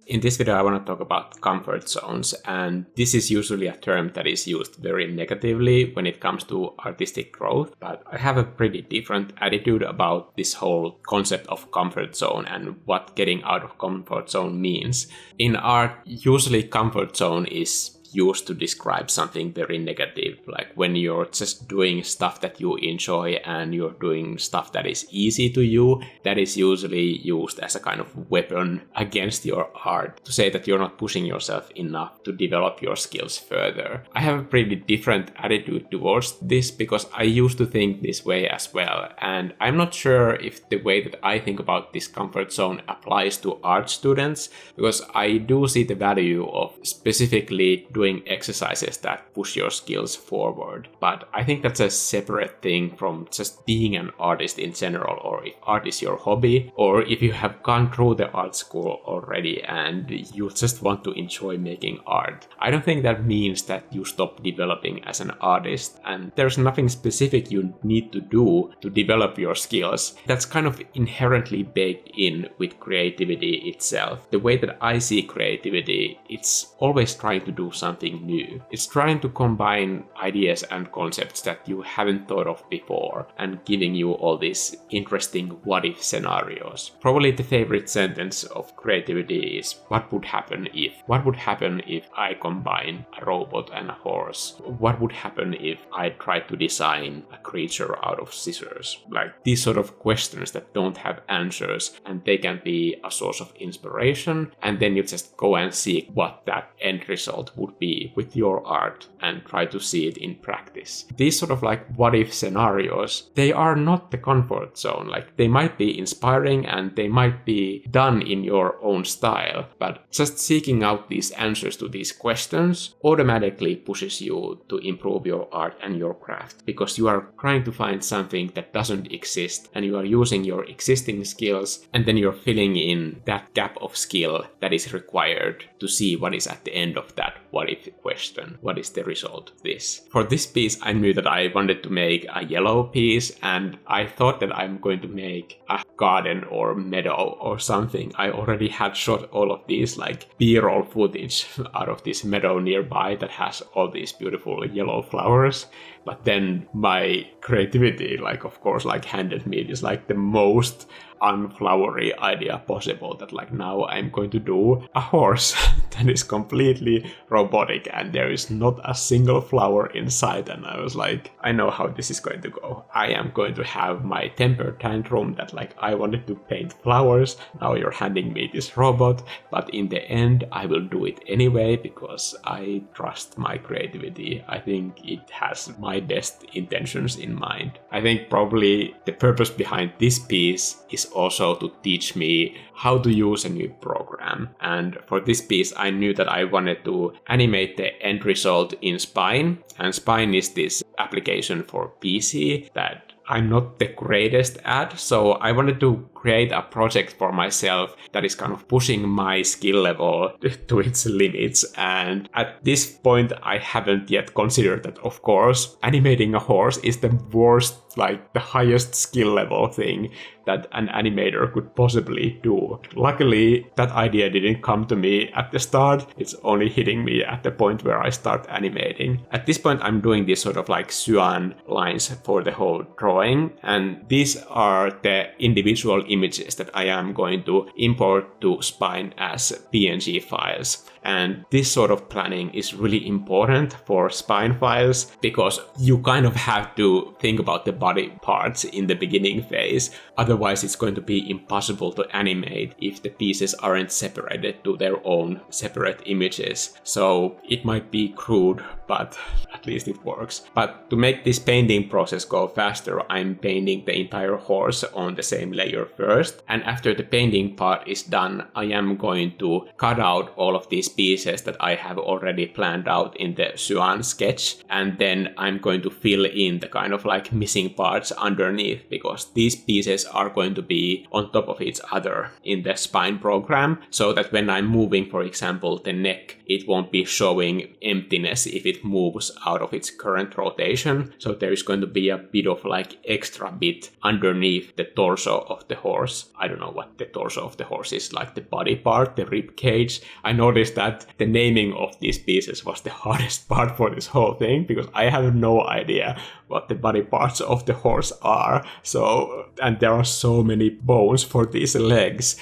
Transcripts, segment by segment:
In this video, I want to talk about comfort zones, and this is usually a term that is used very negatively when it comes to artistic growth, but I have a pretty different attitude about this whole concept of comfort zone and what getting out of comfort zone means. In art, usually comfort zone is used to describe something very negative, like when you're just doing stuff that you enjoy and you're doing stuff that is easy to you. That is usually used as a kind of weapon against your art to say that you're not pushing yourself enough to develop your skills further. I have a pretty different attitude towards this because I used to think this way as well, and I'm not sure if the way that I think about this comfort zone applies to art students, because I do see the value of specifically doing exercises that push your skills forward. But I think that's a separate thing from just being an artist in general, or if art is your hobby, or if you have gone through the art school already and you just want to enjoy making art. I don't think that means that you stop developing as an artist, and there's nothing specific you need to do to develop your skills. That's kind of inherently baked in with creativity itself. The way that I see creativity, it's always trying to do something new. It's trying to combine ideas and concepts that you haven't thought of before and giving you all these interesting what if scenarios. Probably the favorite sentence of creativity is what would happen if? What would happen if I combine a robot and a horse? What would happen if I tried to design a creature out of scissors? Like these sort of questions that don't have answers, and they can be a source of inspiration, and then you just go and see what that end result would be with your art and try to see it in practice. These sort of like what if scenarios, they are not the comfort zone. Like they might be inspiring and they might be done in your own style, but just seeking out these answers to these questions automatically pushes you to improve your art and your craft, because you are trying to find something that doesn't exist and you are using your existing skills, and then you're filling in that gap of skill that is required to see what is at the end of that what if question. What is the result of this? For this piece, I knew that I wanted to make a yellow piece, and I thought that I'm going to make a garden or meadow or something. I already had shot all of these like B-roll footage out of this meadow nearby that has all these beautiful yellow flowers. But then my creativity, of course, handed me this the most unflowery idea possible, that now I'm going to do a horse that is completely robotic and there is not a single flower inside. And I was like, I know how this is going to go. I am going to have my temper tantrum that I wanted to paint flowers. Now you're handing me this robot, but in the end I will do it anyway because I trust my creativity. I think it has my best intentions in mind. I think probably the purpose behind this piece is also to teach me how to use a new program. And for this piece, I knew that I wanted to animate the end result in Spine. And Spine is this application for PC that I'm not the greatest at. So I wanted to create a project for myself that is kind of pushing my skill level to its limits. And at this point, I haven't yet considered that, of course, animating a horse is the worst, the highest skill level thing that an animator could possibly do. Luckily, that idea didn't come to me at the start. It's only hitting me at the point where I start animating. At this point, I'm doing this sort of cyan lines for the whole drawing. And these are the individual images that I am going to import to Spine as PNG files. And this sort of planning is really important for Spine files because you kind of have to think about the body parts in the beginning phase. Otherwise, it's going to be impossible to animate if the pieces aren't separated to their own separate images. So it might be crude, but at least it works. But to make this painting process go faster, I'm painting the entire horse on the same layer first. And after the painting part is done, I am going to cut out all of these pieces that I have already planned out in the cyan sketch. And then I'm going to fill in the kind of missing parts underneath, because these pieces are going to be on top of each other in the Spine program, so that when I'm moving, for example, the neck, it won't be showing emptiness if it moves out of its current rotation. So there is going to be a bit of extra bit underneath the torso of the horse horse. I don't know what the torso of the horse is, like the body part, the rib cage. I noticed that the naming of these pieces was the hardest part for this whole thing, because I have no idea what the body parts of the horse are. So, and there are so many bones for these legs.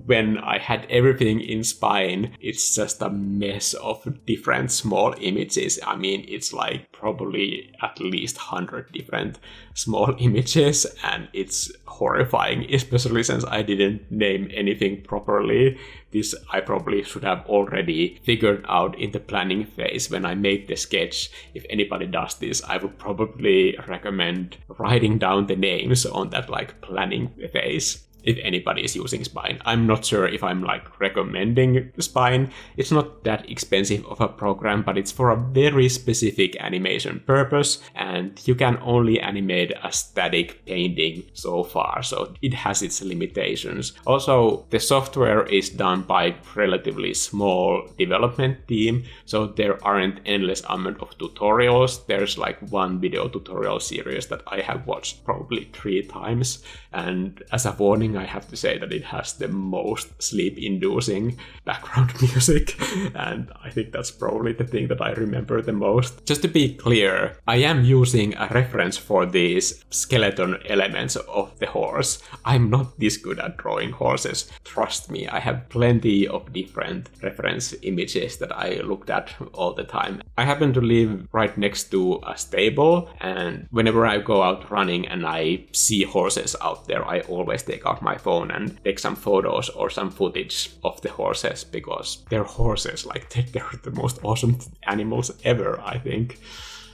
When I had everything in Spine, it's just a mess of different small images. I mean, it's like probably at least 100 different small images, and it's horrifying, especially since I didn't name anything properly. This I probably should have already figured out in the planning phase when I made the sketch. If anybody does this, I would probably recommend writing down the names on that like planning phase. If anybody is using Spine. I'm not sure if I'm like recommending Spine. It's not that expensive of a program, but it's for a very specific animation purpose, and you can only animate a static painting so far, so it has its limitations. Also, the software is done by relatively small development team, so there aren't endless amount of tutorials. There's like one video tutorial series that I have watched probably 3 times, and as a warning, I have to say that it has the most sleep-inducing background music, and I think that's probably the thing that I remember the most. Just to be clear, I am using a reference for these skeleton elements of the horse. I'm not this good at drawing horses. Trust me, I have plenty of different reference images that I looked at all the time. I happen to live right next to a stable, and whenever I go out running and I see horses out there, I always take out my phone and take some photos or some footage of the horses, because they're horses, like they're the most awesome animals ever, I think.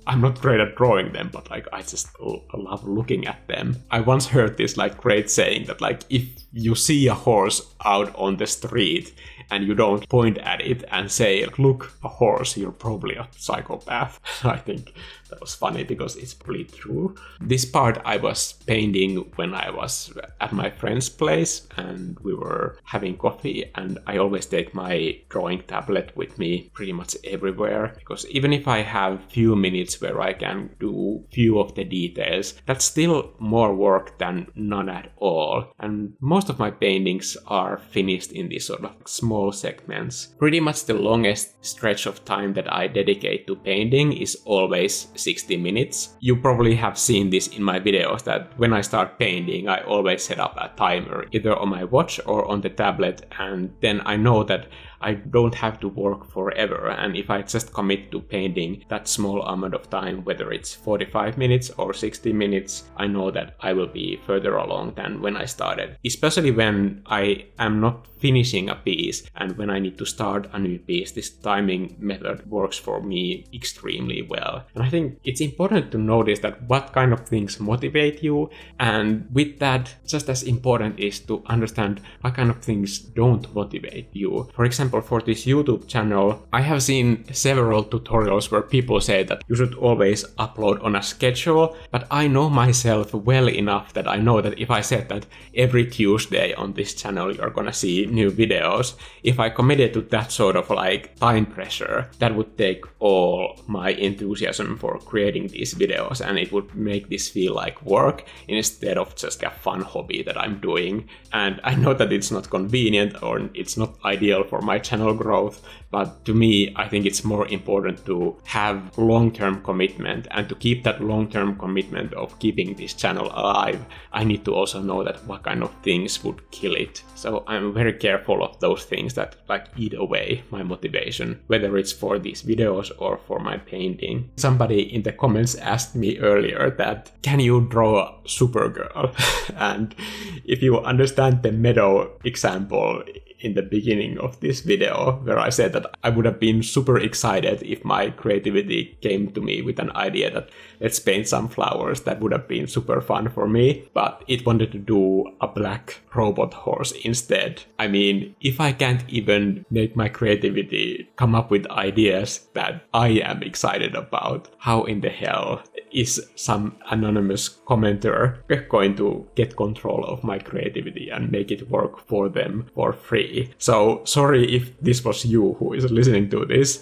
I'm not great at drawing them, but like I just love looking at them. I once heard this like great saying that like if you see a horse out on the street and you don't point at it and say, look, a horse, you're probably a psychopath. I think that was funny because it's pretty true. This part I was painting when I was at my friend's place and we were having coffee, and I always take my drawing tablet with me pretty much everywhere, because even if I have few minutes where I can do few of the details, that's still more work than none at all. And most of my paintings are finished in these sort of small segments. Pretty much the longest stretch of time that I dedicate to painting is always 60 minutes. You probably have seen this in my videos that when I start painting, I always set up a timer either on my watch or on the tablet, and then I know that I don't have to work forever, and if I just commit to painting that small amount of time, whether it's 45 minutes or 60 minutes, I know that I will be further along than when I started. Especially when I am not finishing a piece and when I need to start a new piece, this timing method works for me extremely well. And I think it's important to notice that what kind of things motivate you, and with that, just as important is to understand what kind of things don't motivate you. For example, for this YouTube channel, I have seen several tutorials where people say that you should always upload on a schedule, but I know myself well enough that I know that if I said that every Tuesday on this channel you're gonna see new videos, if I committed to that sort of like time pressure, that would take all my enthusiasm for creating these videos, and it would make this feel like work instead of just a fun hobby that I'm doing. And I know that it's not convenient or it's not ideal for my channel growth, but to me, I think it's more important to have long-term commitment, and to keep that long-term commitment of keeping this channel alive, I need to also know that what kind of things would kill it. So I'm very careful of those things that like eat away my motivation, whether it's for these videos or for my painting. Somebody in the comments asked me earlier that, can you draw Supergirl? And if you understand the meadow example in the beginning of this video, where I said that I would have been super excited if my creativity came to me with an idea that let's paint some flowers, that would have been super fun for me, but it wanted to do a black robot horse instead. I mean, if I can't even make my creativity come up with ideas that I am excited about. How in the hell is some anonymous commenter going to get control of my creativity and make it work for them for free? So sorry if this was you who is listening to this.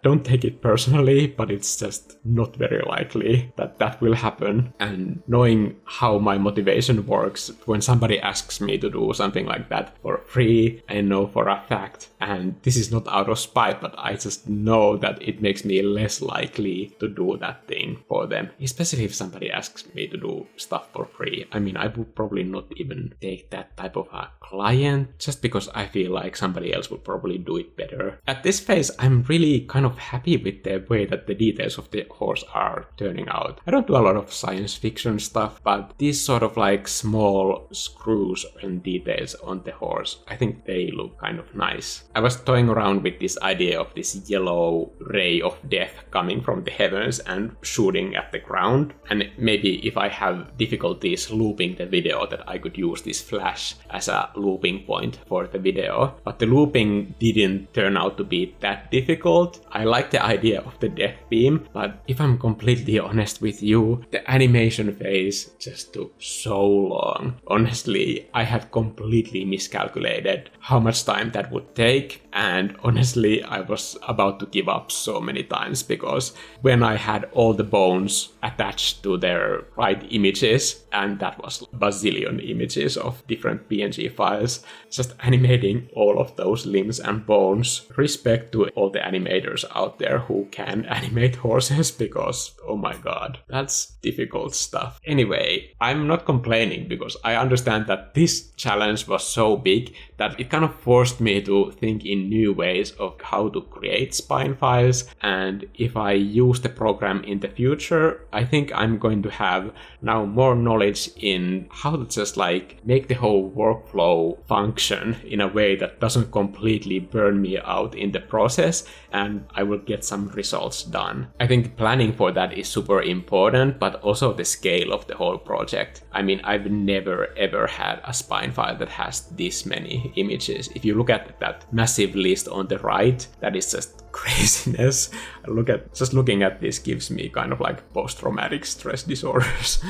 Don't take it personally, but it's just not very likely that that will happen. And knowing how my motivation works, when somebody asks me to do something like that for free, I know for a fact, and this is not out of spite, but I just know that it makes me less likely to do that thing for them, especially if somebody asks me to do stuff for free. I mean, I would probably not even take that type of a client just because I feel like somebody else would probably do it better. At this phase, I'm really kind of happy with the way that the details of the horse are turning out. I don't do a lot of science fiction stuff, but these sort of like small screws and details on the horse, I think they look kind of nice. I was toying around with this idea of this yellow ray of death coming from the heavens and shooting at the ground, and maybe if I have difficulties looping the video that I could use this flash as a looping point for the video, but the looping didn't turn out to be that difficult. I like the idea of the death beam, but if I'm completely honest with you, the animation phase just took so long. Honestly, I had completely miscalculated how much time that would take, and honestly, I was about to give up so many times because when I had all the bones attached to their right images, and that was a bazillion images of different PNG files, just animating all of those limbs and bones. Respect to all the animators out there who can animate horses because, oh my god, that's difficult stuff. Anyway, I'm not complaining because I understand that this challenge was so big that it kind of forced me to think in new ways of how to create spine files, and if I use the program in the future, I think I'm going to have now more knowledge in how to just like make the whole workflow function in a way that doesn't completely burn me out in the process, and I will get some results done. I think planning for that is super important, but also the scale of the whole project. I mean, I've never ever had a spine file that has this many images. If you look at that massive list on the right, that is just craziness. Looking at this gives me kind of like post-traumatic stress disorders.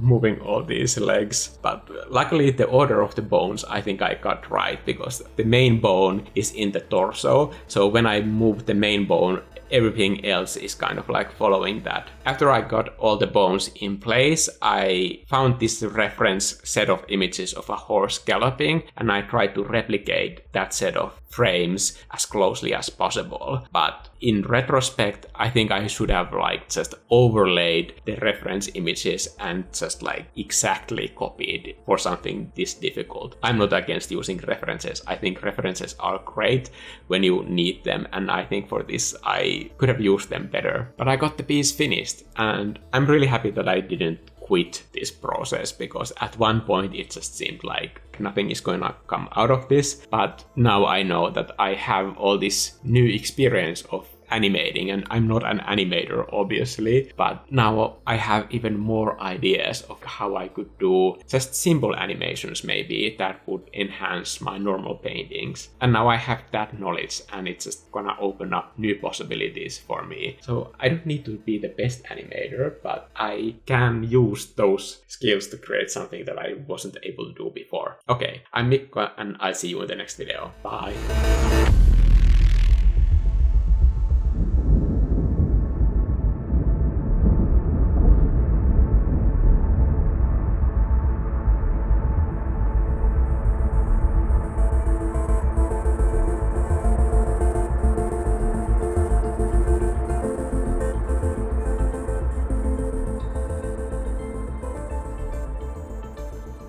Moving all these legs, but luckily the order of the bones I think I got right, because the main bone is in the torso, so when I move the main bone, everything else is kind of like following that. After I got all the bones in place, I found this reference set of images of a horse galloping, and I tried to replicate that set of frames as closely as possible. But in retrospect, I think I should have like just overlaid the reference images and just like exactly copied for something this difficult. I'm not against using references. I think references are great when you need them, and I think for this I could have used them better. But I got the piece finished, and I'm really happy that I didn't quit this process, because at one point it just seemed like nothing is going to come out of this. But now I know that I have all this new experience of animating, and I'm not an animator obviously, but now I have even more ideas of how I could do just simple animations maybe that would enhance my normal paintings. And now I have that knowledge, and it's just gonna open up new possibilities for me. So I don't need to be the best animator, but I can use those skills to create something that I wasn't able to do before. Okay, I'm Mikko, and I'll see you in the next video. Bye!